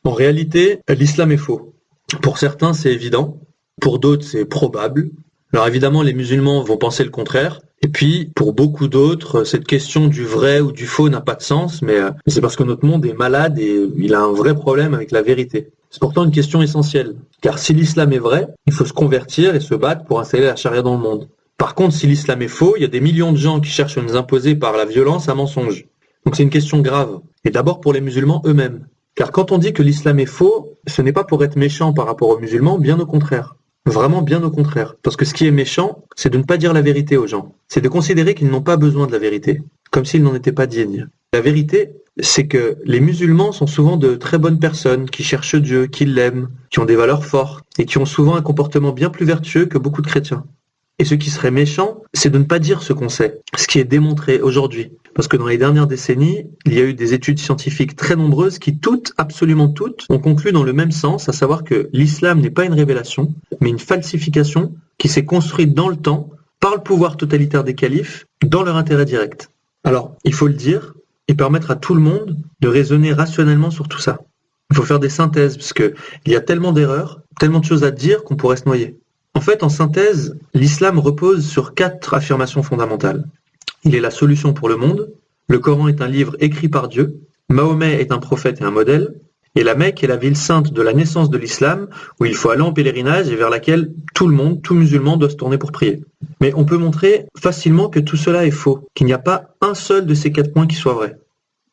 En réalité, l'islam est faux. Pour certains, c'est évident. Pour d'autres, c'est probable. Alors évidemment, les musulmans vont penser le contraire. Et puis, pour beaucoup d'autres, cette question du vrai ou du faux n'a pas de sens, mais c'est parce que notre monde est malade et il a un vrai problème avec la vérité. C'est pourtant une question essentielle. Car si l'islam est vrai, il faut se convertir et se battre pour installer la charia dans le monde. Par contre, si l'islam est faux, il y a des millions de gens qui cherchent à nous imposer par la violence un mensonge. Donc c'est une question grave. Et d'abord pour les musulmans eux-mêmes. Car quand on dit que l'islam est faux, ce n'est pas pour être méchant par rapport aux musulmans, bien au contraire. Vraiment bien au contraire. Parce que ce qui est méchant, c'est de ne pas dire la vérité aux gens. C'est de considérer qu'ils n'ont pas besoin de la vérité. Comme s'ils n'en étaient pas dignes. La vérité, c'est que les musulmans sont souvent de très bonnes personnes, qui cherchent Dieu, qui l'aiment, qui ont des valeurs fortes, et qui ont souvent un comportement bien plus vertueux que beaucoup de chrétiens. Et ce qui serait méchant, c'est de ne pas dire ce qu'on sait, ce qui est démontré aujourd'hui. Parce que dans les dernières décennies, il y a eu des études scientifiques très nombreuses qui toutes, absolument toutes, ont conclu dans le même sens, à savoir que l'islam n'est pas une révélation, mais une falsification qui s'est construite dans le temps par le pouvoir totalitaire des califes, dans leur intérêt direct. Alors, il faut le dire, et permettre à tout le monde de raisonner rationnellement sur tout ça. Il faut faire des synthèses, parce qu'il y a tellement d'erreurs, tellement de choses à dire qu'on pourrait se noyer. En fait, en synthèse, l'islam repose sur 4 affirmations fondamentales. Il est la solution pour le monde, le Coran est un livre écrit par Dieu, Mahomet est un prophète et un modèle, et la Mecque est la ville sainte de la naissance de l'islam, où il faut aller en pèlerinage et vers laquelle tout le monde, tout musulman doit se tourner pour prier. Mais on peut montrer facilement que tout cela est faux, qu'il n'y a pas un seul de ces 4 points qui soit vrai.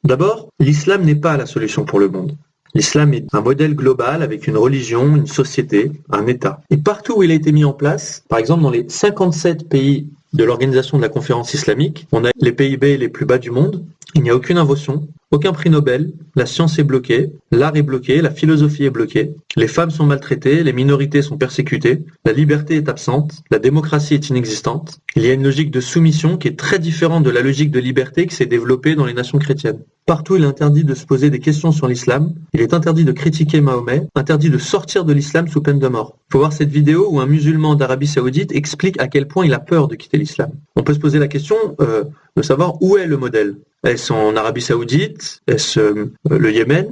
D'abord, l'islam n'est pas la solution pour le monde. L'islam est un modèle global avec une religion, une société, un État. Et partout où il a été mis en place, par exemple dans les 57 pays de l'organisation de la conférence islamique, on a les PIB les plus bas du monde, il n'y a aucune invention, aucun prix Nobel, la science est bloquée, l'art est bloqué, la philosophie est bloquée, les femmes sont maltraitées, les minorités sont persécutées, la liberté est absente, la démocratie est inexistante. Il y a une logique de soumission qui est très différente de la logique de liberté qui s'est développée dans les nations chrétiennes. Partout, il est interdit de se poser des questions sur l'islam, il est interdit de critiquer Mahomet, interdit de sortir de l'islam sous peine de mort. Il faut voir cette vidéo où un musulman d'Arabie Saoudite explique à quel point il a peur de quitter l'islam. On peut se poser la question de savoir où est le modèle. Est-ce en Arabie Saoudite? Est-ce le Yémen?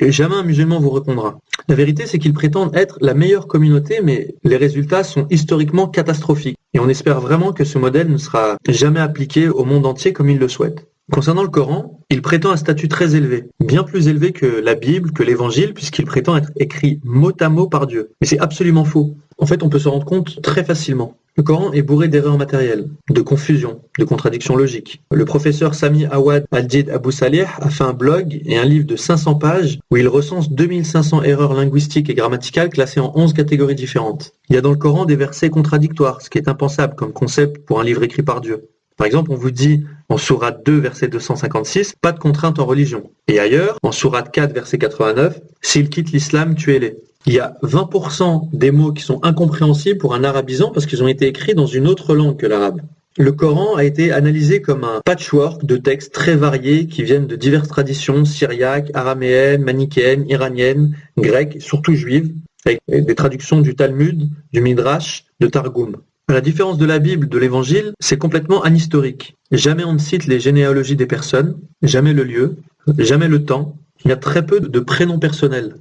Et jamais un musulman vous répondra. La vérité, c'est qu'ils prétendent être la meilleure communauté, mais les résultats sont historiquement catastrophiques. Et on espère vraiment que ce modèle ne sera jamais appliqué au monde entier comme ils le souhaitent. Concernant le Coran, il prétend un statut très élevé, bien plus élevé que la Bible, que l'Évangile, puisqu'il prétend être écrit mot à mot par Dieu. Mais c'est absolument faux. En fait, on peut se rendre compte très facilement. Le Coran est bourré d'erreurs matérielles, de confusion, de contradictions logiques. Le professeur Sami Awad Al-Jid Abu Salih a fait un blog et un livre de 500 pages où il recense 2500 erreurs linguistiques et grammaticales classées en 11 catégories différentes. Il y a dans le Coran des versets contradictoires, ce qui est impensable comme concept pour un livre écrit par Dieu. Par exemple, on vous dit en sourate 2, verset 256, pas de contrainte en religion. Et ailleurs, en sourate 4, verset 89, s'ils quittent l'islam, tuez-les. Il y a 20% des mots qui sont incompréhensibles pour un arabisant parce qu'ils ont été écrits dans une autre langue que l'arabe. Le Coran a été analysé comme un patchwork de textes très variés qui viennent de diverses traditions syriaques, araméennes, manichéennes, iraniennes, grecques, surtout juives, avec des traductions du Talmud, du Midrash, de Targum. À la différence de la Bible, de l'Évangile, c'est complètement anhistorique. Jamais on ne cite les généalogies des personnes, jamais le lieu, jamais le temps. Il y a très peu de prénoms personnels.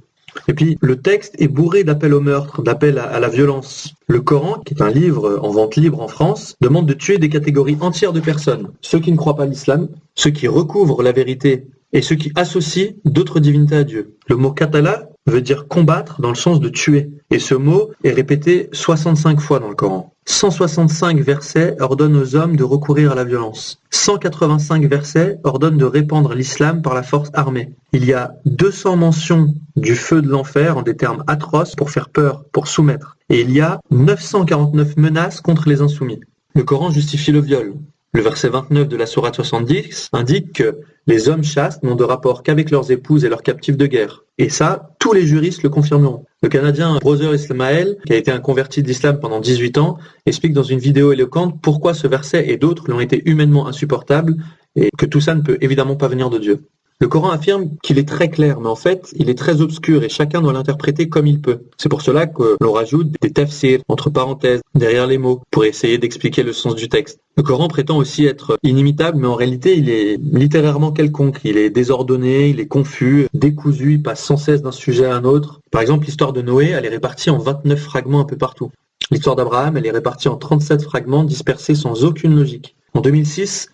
Et puis, le texte est bourré d'appels au meurtre, d'appels à la violence. Le Coran, qui est un livre en vente libre en France, demande de tuer des catégories entières de personnes. Ceux qui ne croient pas à l'islam, ceux qui recouvrent la vérité et ceux qui associent d'autres divinités à Dieu. Le mot qatala veut dire combattre dans le sens de tuer. Et ce mot est répété 65 fois dans le Coran. 165 versets ordonnent aux hommes de recourir à la violence. 185 versets ordonnent de répandre l'islam par la force armée. Il y a 200 mentions du feu de l'enfer en des termes atroces pour faire peur, pour soumettre. Et il y a 949 menaces contre les insoumis. Le Coran justifie le viol. Le verset 29 de la sourate 70 indique que les hommes chastes n'ont de rapport qu'avec leurs épouses et leurs captifs de guerre. Et ça, tous les juristes le confirmeront. Le Canadien Brother Ismael, qui a été un converti de l'islam pendant 18 ans, explique dans une vidéo éloquente pourquoi ce verset et d'autres lui ont été humainement insupportables et que tout ça ne peut évidemment pas venir de Dieu. Le Coran affirme qu'il est très clair, mais en fait, il est très obscur et chacun doit l'interpréter comme il peut. C'est pour cela que l'on rajoute des tafsirs, entre parenthèses, derrière les mots, pour essayer d'expliquer le sens du texte. Le Coran prétend aussi être inimitable, mais en réalité, il est littérairement quelconque. Il est désordonné, il est confus, décousu, il passe sans cesse d'un sujet à un autre. Par exemple, l'histoire de Noé, elle est répartie en 29 fragments un peu partout. L'histoire d'Abraham, elle est répartie en 37 fragments dispersés sans aucune logique. En 2006,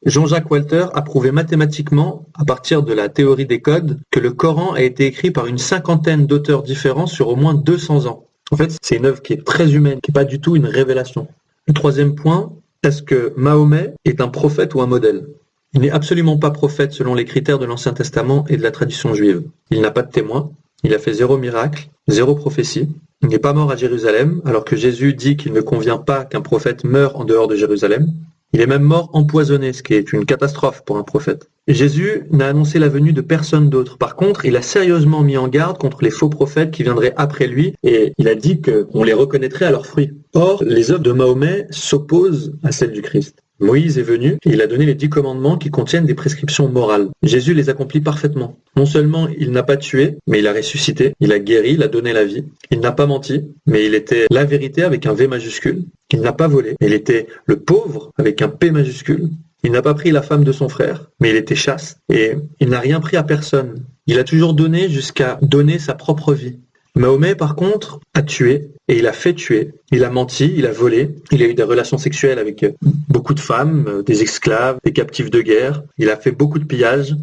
Jean-Jacques Walter a prouvé mathématiquement, à partir de la théorie des codes, que le Coran a été écrit par une cinquantaine d'auteurs différents sur au moins 200 ans. En fait, c'est une œuvre qui est très humaine, qui n'est pas du tout une révélation. Le troisième point, est-ce que Mahomet est un prophète ou un modèle ? Il n'est absolument pas prophète selon les critères de l'Ancien Testament et de la tradition juive. Il n'a pas de témoin, il a fait 0 miracle, 0 prophétie. Il n'est pas mort à Jérusalem, alors que Jésus dit qu'il ne convient pas qu'un prophète meure en dehors de Jérusalem. Il est même mort empoisonné, ce qui est une catastrophe pour un prophète. Jésus n'a annoncé la venue de personne d'autre. Par contre, il a sérieusement mis en garde contre les faux prophètes qui viendraient après lui, et il a dit qu'on les reconnaîtrait à leurs fruits. Or, les œuvres de Mahomet s'opposent à celles du Christ. Moïse est venu et il a donné les 10 commandements qui contiennent des prescriptions morales. Jésus les accomplit parfaitement. Non seulement il n'a pas tué, mais il a ressuscité, il a guéri, il a donné la vie. Il n'a pas menti, mais il était la vérité avec un V majuscule. Il n'a pas volé, mais il était le pauvre avec un P majuscule. Il n'a pas pris la femme de son frère, mais il était chaste. Et il n'a rien pris à personne. Il a toujours donné jusqu'à donner sa propre vie. Mahomet, par contre, a tué, et il a fait tuer. Il a menti, il a volé, il a eu des relations sexuelles avec beaucoup de femmes, des esclaves, des captifs de guerre. Il a fait beaucoup de pillages.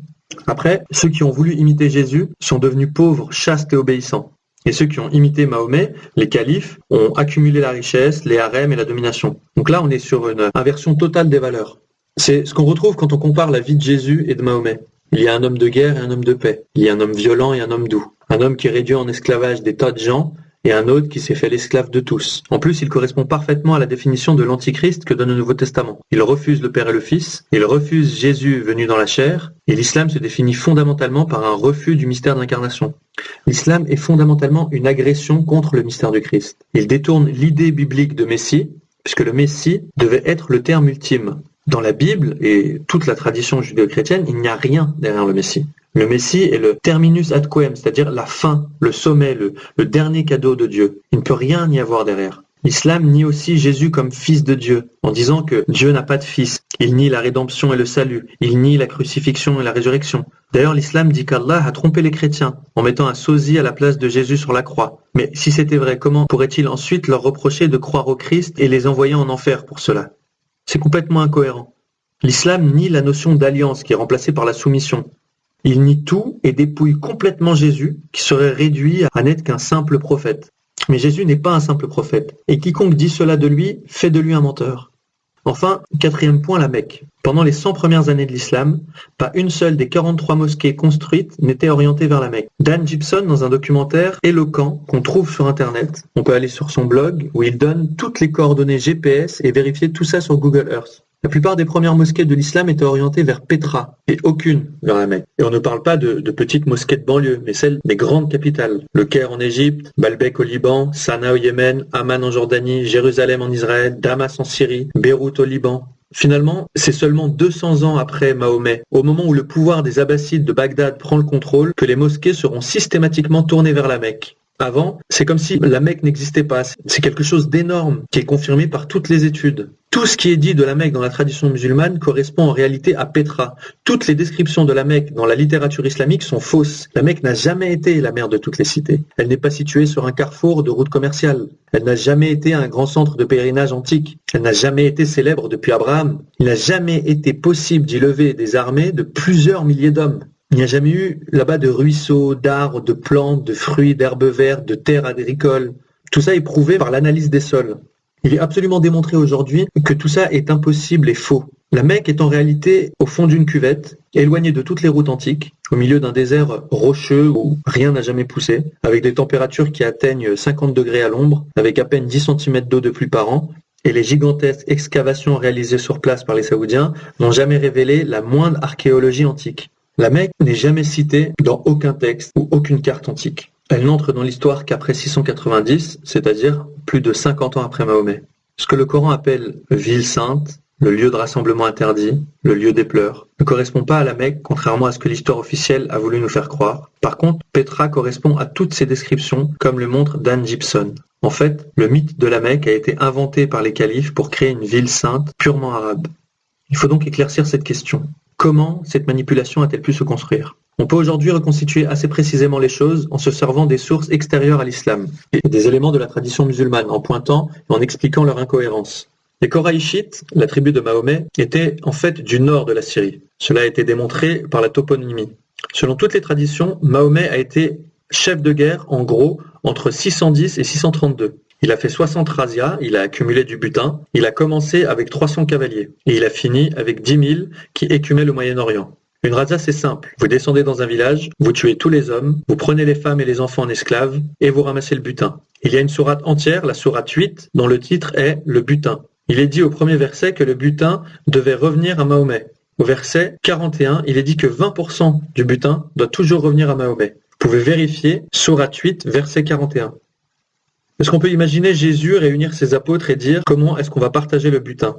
Après, ceux qui ont voulu imiter Jésus sont devenus pauvres, chastes et obéissants. Et ceux qui ont imité Mahomet, les califes, ont accumulé la richesse, les harems et la domination. Donc là, on est sur une inversion totale des valeurs. C'est ce qu'on retrouve quand on compare la vie de Jésus et de Mahomet. Il y a un homme de guerre et un homme de paix. Il y a un homme violent et un homme doux. Un homme qui réduit en esclavage des tas de gens et un autre qui s'est fait l'esclave de tous. En plus, il correspond parfaitement à la définition de l'Antichrist que donne le Nouveau Testament. Il refuse le Père et le Fils, il refuse Jésus venu dans la chair, et l'islam se définit fondamentalement par un refus du mystère d'incarnation. L'islam est fondamentalement une agression contre le mystère du Christ. Il détourne l'idée biblique de Messie, puisque le Messie devait être le terme ultime. Dans la Bible et toute la tradition judéo-chrétienne, il n'y a rien derrière le Messie. Le Messie est le terminus ad quem, c'est-à-dire la fin, le sommet, le dernier cadeau de Dieu. Il ne peut rien y avoir derrière. L'islam nie aussi Jésus comme fils de Dieu, en disant que Dieu n'a pas de fils. Il nie la rédemption et le salut. Il nie la crucifixion et la résurrection. D'ailleurs, l'islam dit qu'Allah a trompé les chrétiens en mettant un sosie à la place de Jésus sur la croix. Mais si c'était vrai, comment pourrait-il ensuite leur reprocher de croire au Christ et les envoyer en enfer pour cela ? C'est complètement incohérent. L'islam nie la notion d'alliance qui est remplacée par la soumission. Il nie tout et dépouille complètement Jésus, qui serait réduit à n'être qu'un simple prophète. Mais Jésus n'est pas un simple prophète, et quiconque dit cela de lui fait de lui un menteur. Enfin, quatrième point, la Mecque. Pendant les 100 premières années de l'islam, pas une seule des 43 mosquées construites n'était orientée vers la Mecque. Dan Gibson, dans un documentaire éloquent qu'on trouve sur Internet, on peut aller sur son blog où il donne toutes les coordonnées GPS et vérifier tout ça sur Google Earth. La plupart des premières mosquées de l'islam étaient orientées vers Petra, et aucune vers la Mecque. Et on ne parle pas de petites mosquées de banlieue, mais celles des grandes capitales. Le Caire en Égypte, Baalbek au Liban, Sanaa au Yémen, Amman en Jordanie, Jérusalem en Israël, Damas en Syrie, Beyrouth au Liban. Finalement, c'est seulement 200 ans après Mahomet, au moment où le pouvoir des Abbassides de Bagdad prend le contrôle, que les mosquées seront systématiquement tournées vers la Mecque. Avant, c'est comme si la Mecque n'existait pas. C'est quelque chose d'énorme qui est confirmé par toutes les études. Tout ce qui est dit de la Mecque dans la tradition musulmane correspond en réalité à Petra. Toutes les descriptions de la Mecque dans la littérature islamique sont fausses. La Mecque n'a jamais été la mère de toutes les cités. Elle n'est pas située sur un carrefour de route commerciale. Elle n'a jamais été un grand centre de pèlerinage antique. Elle n'a jamais été célèbre depuis Abraham. Il n'a jamais été possible d'y lever des armées de plusieurs milliers d'hommes. Il n'y a jamais eu là-bas de ruisseaux, d'arbres, de plantes, de fruits, d'herbes vertes, de terres agricoles. Tout ça est prouvé par l'analyse des sols. Il est absolument démontré aujourd'hui que tout ça est impossible et faux. La Mecque est en réalité au fond d'une cuvette, éloignée de toutes les routes antiques, au milieu d'un désert rocheux où rien n'a jamais poussé, avec des températures qui atteignent 50 degrés à l'ombre, avec à peine 10 cm d'eau de pluie par an, et les gigantesques excavations réalisées sur place par les Saoudiens n'ont jamais révélé la moindre archéologie antique. La Mecque n'est jamais citée dans aucun texte ou aucune carte antique. Elle n'entre dans l'histoire qu'après 690, c'est-à-dire plus de 50 ans après Mahomet. Ce que le Coran appelle ville sainte, le lieu de rassemblement interdit, le lieu des pleurs, ne correspond pas à la Mecque, contrairement à ce que l'histoire officielle a voulu nous faire croire. Par contre, Petra correspond à toutes ces descriptions, comme le montre Dan Gibson. En fait, le mythe de la Mecque a été inventé par les califes pour créer une ville sainte purement arabe. Il faut donc éclaircir cette question. Comment cette manipulation a-t-elle pu se construire ? On peut aujourd'hui reconstituer assez précisément les choses en se servant des sources extérieures à l'islam et des éléments de la tradition musulmane, en pointant et en expliquant leur incohérence. Les Koraïchites, la tribu de Mahomet, étaient en fait du nord de la Syrie. Cela a été démontré par la toponymie. Selon toutes les traditions, Mahomet a été chef de guerre, en gros, entre 610 et 632. Il a fait 60 razzias, il a accumulé du butin, il a commencé avec 300 cavaliers, et il a fini avec 10 000 qui écumaient le Moyen-Orient. Une razzia, c'est simple. Vous descendez dans un village, vous tuez tous les hommes, vous prenez les femmes et les enfants en esclaves, et vous ramassez le butin. Il y a une sourate entière, la sourate 8, dont le titre est « Le butin ». Il est dit au premier verset que le butin devait revenir à Mahomet. Au verset 41, il est dit que 20% du butin doit toujours revenir à Mahomet. Vous pouvez vérifier, sourate 8, verset 41. Est-ce qu'on peut imaginer Jésus réunir ses apôtres et dire comment est-ce qu'on va partager le butin ?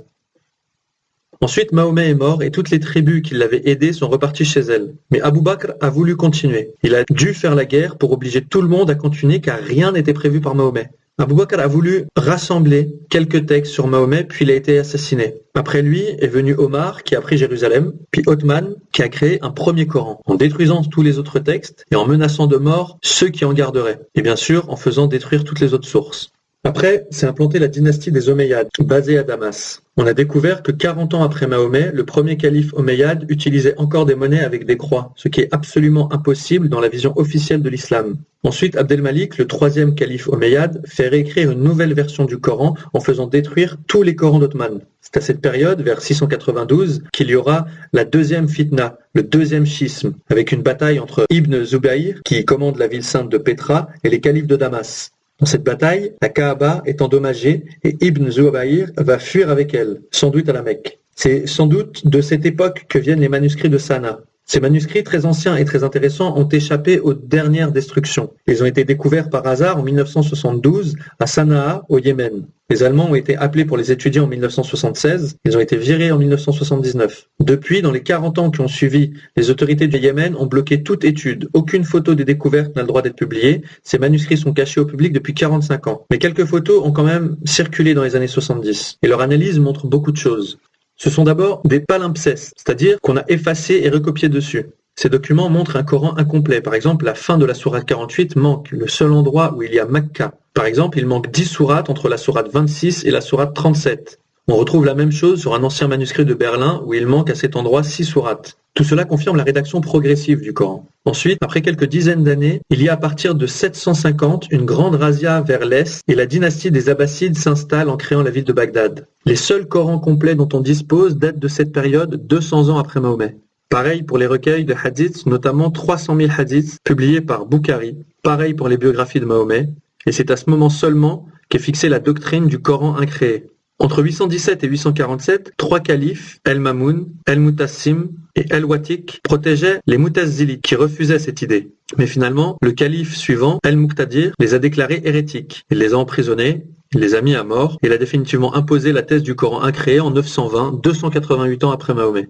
Ensuite, Mahomet est mort et toutes les tribus qui l'avaient aidé sont reparties chez elles. Mais Abou Bakr a voulu continuer. Il a dû faire la guerre pour obliger tout le monde à continuer car rien n'était prévu par Mahomet. Abou Bakr a voulu rassembler quelques textes sur Mahomet puis il a été assassiné. Après lui est venu Omar qui a pris Jérusalem, puis Othman qui a créé un premier Coran en détruisant tous les autres textes et en menaçant de mort ceux qui en garderaient. Et bien sûr en faisant détruire toutes les autres sources. Après, s'est implantée la dynastie des Omeyyades, basée à Damas. On a découvert que 40 ans après Mahomet, le premier calife omeyyade utilisait encore des monnaies avec des croix, ce qui est absolument impossible dans la vision officielle de l'islam. Ensuite, Abdelmalik, le troisième calife omeyyade, fait réécrire une nouvelle version du Coran en faisant détruire tous les Corans d'Othman. C'est à cette période, vers 692, qu'il y aura la deuxième fitna, le deuxième schisme, avec une bataille entre Ibn Zubayr, qui commande la ville sainte de Petra, et les califes de Damas. Dans cette bataille, la Kaaba est endommagée et Ibn Zubayr va fuir avec elle, sans doute à la Mecque. C'est sans doute de cette époque que viennent les manuscrits de Sanaa. Ces manuscrits très anciens et très intéressants ont échappé aux dernières destructions. Ils ont été découverts par hasard en 1972 à Sanaa, au Yémen. Les Allemands ont été appelés pour les étudier en 1976, ils ont été virés en 1979. Depuis, dans les 40 ans qui ont suivi, les autorités du Yémen ont bloqué toute étude. Aucune photo des découvertes n'a le droit d'être publiée. Ces manuscrits sont cachés au public depuis 45 ans. Mais quelques photos ont quand même circulé dans les années 70. Et leur analyse montre beaucoup de choses. Ce sont d'abord des palimpsestes, c'est-à-dire qu'on a effacé et recopié dessus. Ces documents montrent un Coran incomplet. Par exemple, la fin de la sourate 48 manque, le seul endroit où il y a Makka. Par exemple, il manque 10 sourates entre la sourate 26 et la sourate 37. On retrouve la même chose sur un ancien manuscrit de Berlin où il manque à cet endroit 6 sourates. Tout cela confirme la rédaction progressive du Coran. Ensuite, après quelques dizaines d'années, il y a à partir de 750 une grande razzia vers l'est et la dynastie des Abbassides s'installe en créant la ville de Bagdad. Les seuls Corans complets dont on dispose datent de cette période 200 ans après Mahomet. Pareil pour les recueils de hadiths, notamment 300 000 hadiths publiés par Boukhari. Pareil pour les biographies de Mahomet. Et c'est à ce moment seulement qu'est fixée la doctrine du Coran incréé. Entre 817 et 847, 3 califes, El-Mamoun, El-Mutassim et El-Watik, protégeaient les Mutazilites qui refusaient cette idée. Mais finalement, le calife suivant, El-Muqtadir, les a déclarés hérétiques. Il les a emprisonnés, il les a mis à mort, et il a définitivement imposé la thèse du Coran incréé en 920, 288 ans après Mahomet.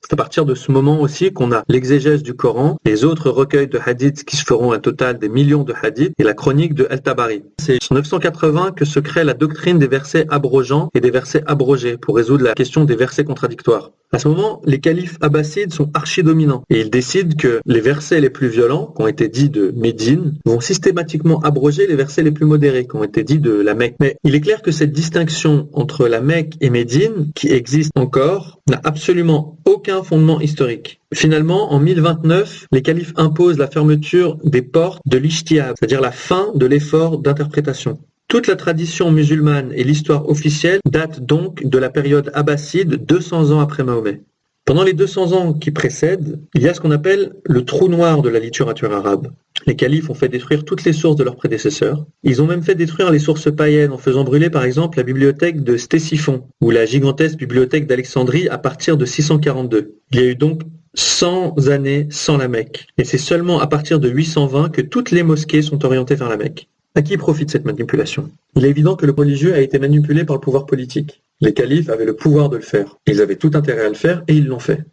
C'est à partir de ce moment aussi qu'on a l'exégèse du Coran, les autres recueils de hadiths qui se feront un total des millions de hadiths et la chronique de Al-Tabari. C'est en 980 que se crée la doctrine des versets abrogeants et des versets abrogés pour résoudre la question des versets contradictoires. À ce moment, les califes abbassides sont archi-dominants et ils décident que les versets les plus violents, qui ont été dits de Médine, vont systématiquement abroger les versets les plus modérés, qui ont été dits de la Mecque. Mais il est clair que cette distinction entre la Mecque et Médine, qui existe encore, n'a absolument aucun fondement historique. Finalement, en 1029, les califes imposent la fermeture des portes de l'Ijtihad, c'est-à-dire la fin de l'effort d'interprétation. Toute la tradition musulmane et l'histoire officielle datent donc de la période abbasside 200 ans après Mahomet. Pendant les 200 ans qui précèdent, il y a ce qu'on appelle le trou noir de la littérature arabe. Les califes ont fait détruire toutes les sources de leurs prédécesseurs. Ils ont même fait détruire les sources païennes en faisant brûler par exemple la bibliothèque de Ctésiphon ou la gigantesque bibliothèque d'Alexandrie à partir de 642. Il y a eu donc 100 années sans la Mecque. Et c'est seulement à partir de 820 que toutes les mosquées sont orientées vers la Mecque. À qui profite cette manipulation ? Il est évident que le religieux a été manipulé par le pouvoir politique. Les califes avaient le pouvoir de le faire. Ils avaient tout intérêt à le faire et ils l'ont fait.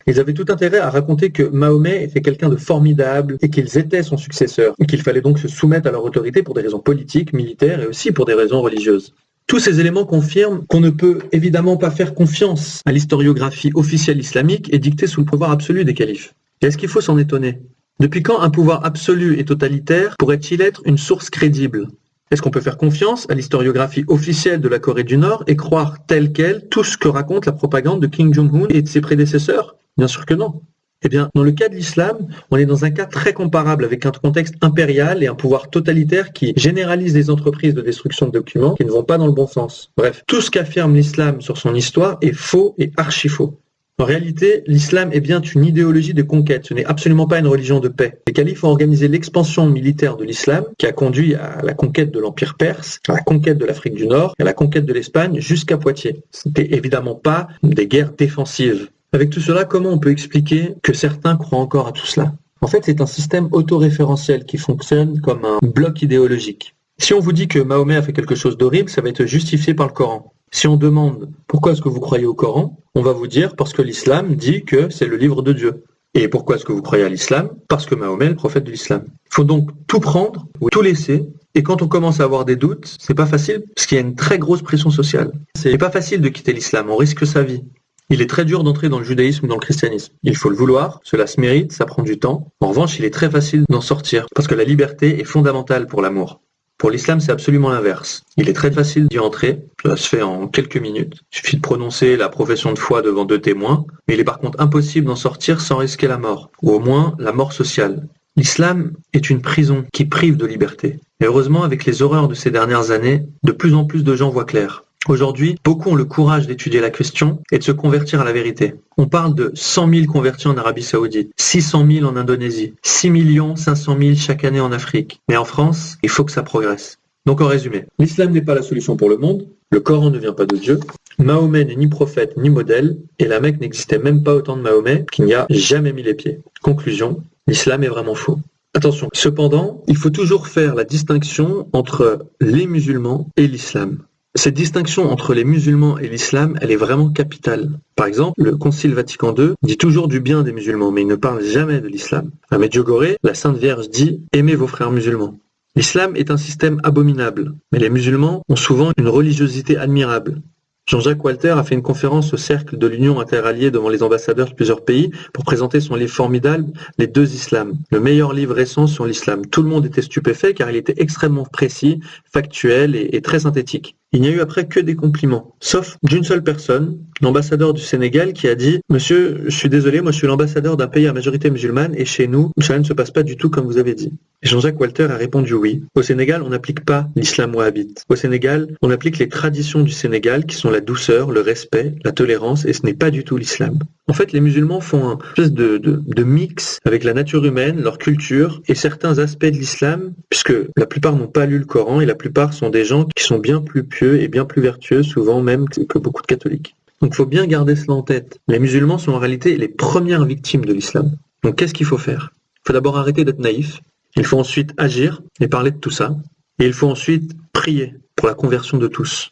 Ils avaient tout intérêt à raconter que Mahomet était quelqu'un de formidable et qu'ils étaient son successeur, et qu'il fallait donc se soumettre à leur autorité pour des raisons politiques, militaires et aussi pour des raisons religieuses. Tous ces éléments confirment qu'on ne peut évidemment pas faire confiance à l'historiographie officielle islamique et dictée sous le pouvoir absolu des califes. Et est-ce qu'il faut s'en étonner? Depuis quand un pouvoir absolu et totalitaire pourrait-il être une source crédible? Est-ce qu'on peut faire confiance à l'historiographie officielle de la Corée du Nord et croire tel quel tout ce que raconte la propagande de Kim Jong-un et de ses prédécesseurs? Bien sûr que non. Eh bien, dans le cas de l'islam, on est dans un cas très comparable avec un contexte impérial et un pouvoir totalitaire qui généralise des entreprises de destruction de documents qui ne vont pas dans le bon sens. Bref, tout ce qu'affirme l'islam sur son histoire est faux et archi-faux. En réalité, l'islam est bien une idéologie de conquête, ce n'est absolument pas une religion de paix. Les califes ont organisé l'expansion militaire de l'islam qui a conduit à la conquête de l'Empire perse, à la conquête de l'Afrique du Nord, à la conquête de l'Espagne jusqu'à Poitiers. Ce n'était évidemment pas des guerres défensives. Avec tout cela, comment on peut expliquer que certains croient encore à tout cela? En fait, c'est un système autoréférentiel qui fonctionne comme un bloc idéologique. Si on vous dit que Mahomet a fait quelque chose d'horrible, ça va être justifié par le Coran. Si on demande pourquoi est-ce que vous croyez au Coran, on va vous dire parce que l'islam dit que c'est le livre de Dieu. Et pourquoi est-ce que vous croyez à l'islam? Parce que Mahomet est le prophète de l'islam. Il faut donc tout prendre ou tout laisser. Et quand on commence à avoir des doutes, c'est pas facile parce qu'il y a une très grosse pression sociale. C'est pas facile de quitter l'islam, on risque sa vie. Il est très dur d'entrer dans le judaïsme ou dans le christianisme. Il faut le vouloir, cela se mérite, ça prend du temps. En revanche, il est très facile d'en sortir, parce que la liberté est fondamentale pour l'amour. Pour l'islam, c'est absolument l'inverse. Il est très facile d'y entrer, cela se fait en quelques minutes. Il suffit de prononcer la profession de foi devant 2 témoins, mais il est par contre impossible d'en sortir sans risquer la mort, ou au moins la mort sociale. L'islam est une prison qui prive de liberté. Et heureusement, avec les horreurs de ces dernières années, de plus en plus de gens voient clair. Aujourd'hui, beaucoup ont le courage d'étudier la question et de se convertir à la vérité. On parle de 100 000 convertis en Arabie Saoudite, 600 000 en Indonésie, 6 500 000 chaque année en Afrique. Mais en France, il faut que ça progresse. Donc en résumé, l'islam n'est pas la solution pour le monde, le Coran ne vient pas de Dieu, Mahomet n'est ni prophète ni modèle, et la Mecque n'existait même pas au temps de Mahomet qu'il n'y a jamais mis les pieds. Conclusion, l'islam est vraiment faux. Attention, cependant, il faut toujours faire la distinction entre les musulmans et l'islam. Cette distinction entre les musulmans et l'islam, elle est vraiment capitale. Par exemple, le Concile Vatican II dit toujours du bien des musulmans, mais il ne parle jamais de l'islam. À Medjugorje, la Sainte Vierge dit « Aimez vos frères musulmans ». L'islam est un système abominable, mais les musulmans ont souvent une religiosité admirable. Jean-Jacques Walter a fait une conférence au cercle de l'Union interalliée devant les ambassadeurs de plusieurs pays pour présenter son livre formidable « Les deux islams », le meilleur livre récent sur l'islam. Tout le monde était stupéfait car il était extrêmement précis, factuel et très synthétique. Il n'y a eu après que des compliments, sauf d'une seule personne, l'ambassadeur du Sénégal qui a dit « Monsieur, je suis désolé, moi je suis l'ambassadeur d'un pays à majorité musulmane et chez nous, cela ne se passe pas du tout comme vous avez dit. » Et Jean-Jacques Walter a répondu oui. Au Sénégal, on n'applique pas l'islam wahhabite. Au Sénégal, on applique les traditions du Sénégal qui sont la douceur, le respect, la tolérance et ce n'est pas du tout l'islam. En fait, les musulmans font un espèce de mix avec la nature humaine, leur culture et certains aspects de l'islam, puisque la plupart n'ont pas lu le Coran et la plupart sont des gens qui sont bien plus pieux et bien plus vertueux, souvent même que beaucoup de catholiques. Donc il faut bien garder cela en tête. Les musulmans sont en réalité les premières victimes de l'islam. Donc qu'est-ce qu'il faut faire? Il faut d'abord arrêter d'être naïf, il faut ensuite agir et parler de tout ça, et il faut ensuite prier pour la conversion de tous.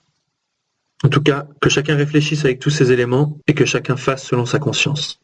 En tout cas, que chacun réfléchisse avec tous ces éléments et que chacun fasse selon sa conscience.